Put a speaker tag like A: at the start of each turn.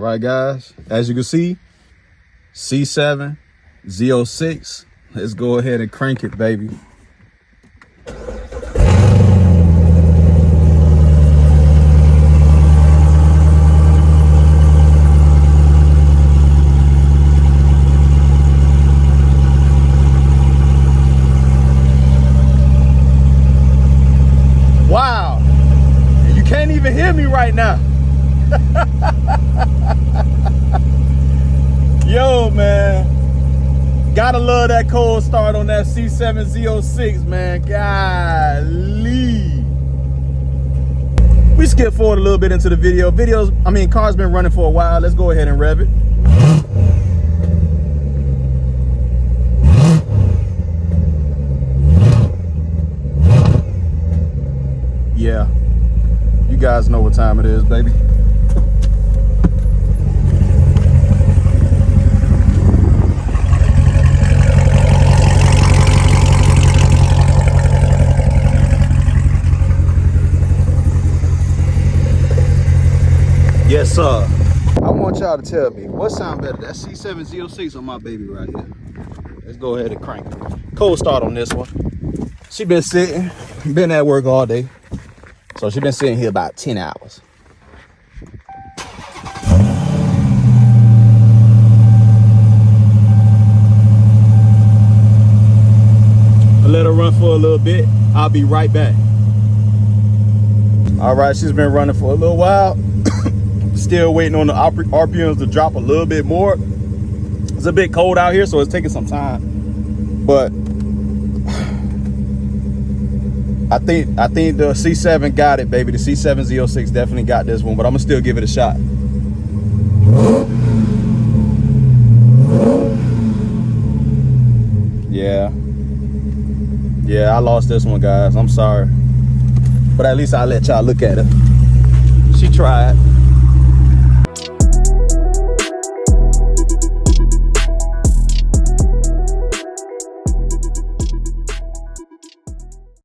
A: All right, guys, as you can see, C7 Z06. Let's go ahead and crank it, baby. Wow, and you can't even hear me right now. Yo, man, gotta love that cold start on that C7 Z06, man. Golly. We skip forward a little bit into the video. Car's been running for a while. Let's go ahead and rev it. Yeah, you guys know what time it is, baby. Yes, sir. I want y'all to tell me what sound better, that C7 Z06 or my baby right here. Let's go ahead and crank it. Cold start on this one. She been sitting, been at work all day. So she been sitting here about 10 hours. I'll let her run for a little bit. I'll be right back. All right, she's been running for a little while. Still waiting on the RPMs to drop a little bit more. It's a bit cold out here, so it's taking some time. But I think the C7 got it, baby. The C7 Z06 definitely got this one, but I'm gonna still give it a shot. Yeah, I lost this one, guys. I'm sorry. But at least I let y'all look at it. She tried.